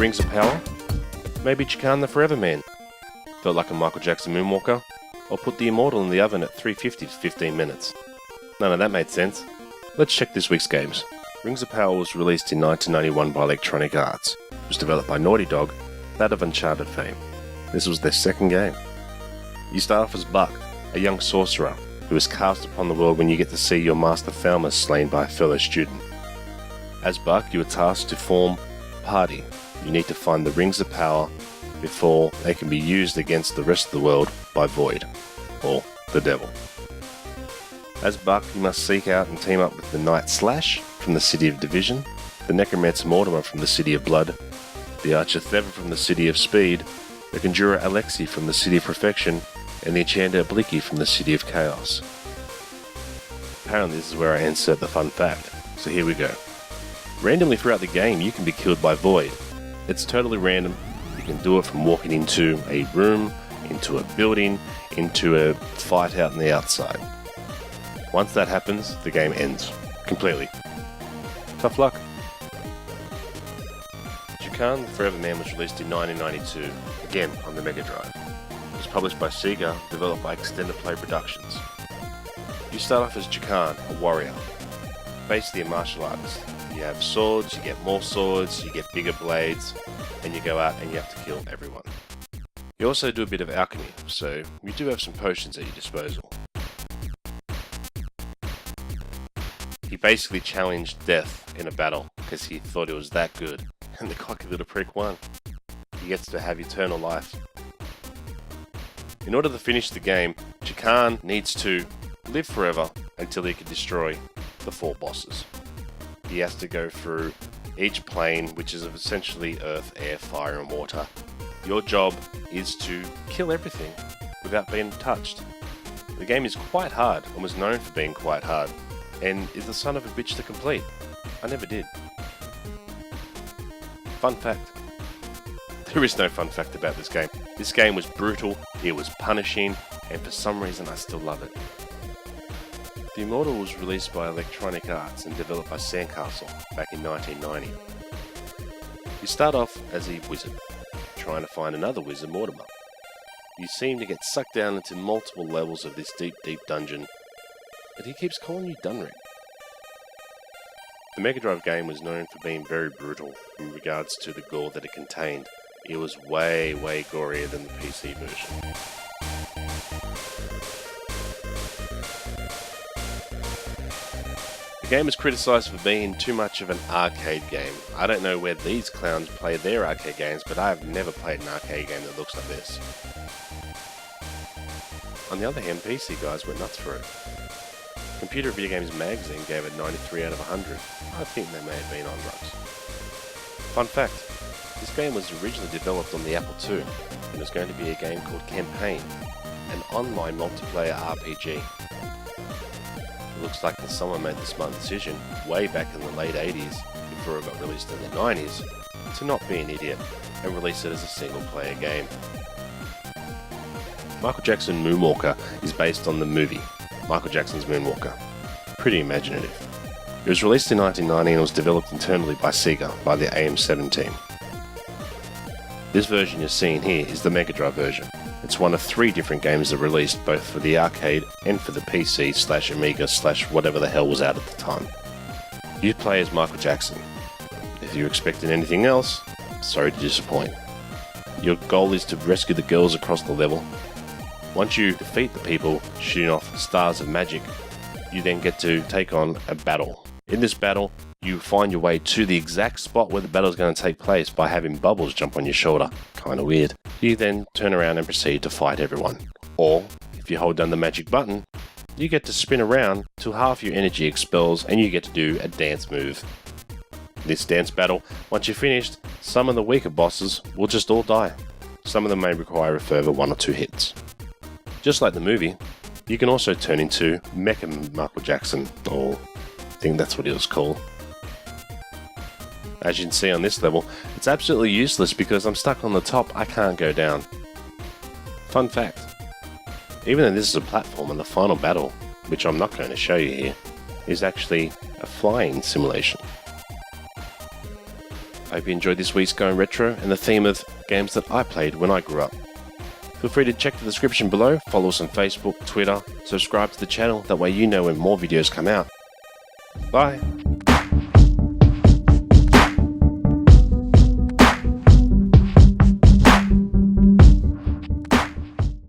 Rings of Power? Maybe Chakan the Forever Man? Felt like a Michael Jackson Moonwalker? Or put the Immortal in the oven at 350 for 15 minutes? None of that made sense. Let's check this week's games. Rings of Power was released in 1991 by Electronic Arts. It was developed by Naughty Dog, that of Uncharted fame. This was their second game. You start off as Buck, a young sorcerer, who is cast upon the world when you get to see your master Falmer slain by a fellow student. As Buck, you are tasked to form a party. You need to find the Rings of Power before they can be used against the rest of the world by Void, or the Devil. As Buck, you must seek out and team up with the Knight Slash from the City of Division, the Necromancer Mortimer from the City of Blood, the Archer Theva from the City of Speed, the Conjurer Alexi from the City of Perfection, and the Enchanter Blicky from the City of Chaos. Apparently this is where I insert the fun fact, so here we go. Randomly throughout the game you can be killed by Void. It's totally random. You can do it from walking into a room, into a building, into a fight out on the outside. Once that happens, the game ends. Completely. Tough luck. Chakan the Forever Man was released in 1992, again on the Mega Drive. It was published by Sega, developed by Extended Play Productions. You start off as Chakan, a warrior, basically a martial artist. You have swords, you get more swords, you get bigger blades, and you go out and you have to kill everyone. You also do a bit of alchemy, so you do have some potions at your disposal. He basically challenged death in a battle because he thought it was that good, and the cocky little prick won. He gets to have eternal life. In order to finish the game, Chakan needs to live forever until he can destroy the 4 bosses. He has to go through each plane, which is essentially earth, air, fire and water. Your job is to kill everything without being touched. The game is quite hard and was known for being quite hard, and is the son of a bitch to complete. I never did. Fun fact. There is no fun fact about this game. This game was brutal, it was punishing, and for some reason I still love it. The Immortal was released by Electronic Arts and developed by Sandcastle back in 1990. You start off as a wizard, trying to find another wizard, Mortimer. You seem to get sucked down into multiple levels of this deep dungeon, but he keeps calling you Dunrick. The Mega Drive game was known for being very brutal in regards to the gore that it contained. It was way gorier than the PC version. The game is criticised for being too much of an arcade game. I don't know where these clowns play their arcade games, but I've never played an arcade game that looks like this. On the other hand, PC guys went nuts for it. Computer Video Games Magazine gave it 93 out of 100. I think they may have been on drugs. Fun fact, this game was originally developed on the Apple II, and it was going to be a game called Campaign, an online multiplayer RPG. It looks like that someone made the smart decision, way back in the late 80s, before it got released in the 90s, to not be an idiot and release it as a single player game. Michael Jackson Moonwalker is based on the movie Michael Jackson's Moonwalker. Pretty imaginative. It was released in 1990 and was developed internally by Sega by the AM7 team. This version you're seeing here is the Mega Drive version. It's one of 3 different games that were released both for the arcade and for the PC/Amiga/ whatever the hell was out at the time. You play as Michael Jackson. If you're expecting anything else, sorry to disappoint. Your goal is to rescue the girls across the level. Once you defeat the people shooting off stars of magic, you then get to take on a battle. In this battle, you find your way to the exact spot where the battle is going to take place by having bubbles jump on your shoulder. Kinda weird. You then turn around and proceed to fight everyone. Or, if you hold down the magic button, you get to spin around till half your energy expels and you get to do a dance move. This dance battle, once you're finished, some of the weaker bosses will just all die. Some of them may require a further 1 or 2 hits. Just like the movie, you can also turn into Mecha Michael Jackson, or I think that's what he was called. As you can see on this level, it's absolutely useless because I'm stuck on the top, I can't go down. Fun fact, even though this is a platform and the final battle, which I'm not going to show you here, is actually a flying simulation. I hope you enjoyed this week's Goin Retro and the theme of games that I played when I grew up. Feel free to check the description below, follow us on Facebook, Twitter, subscribe to the channel, that way you know when more videos come out. Bye!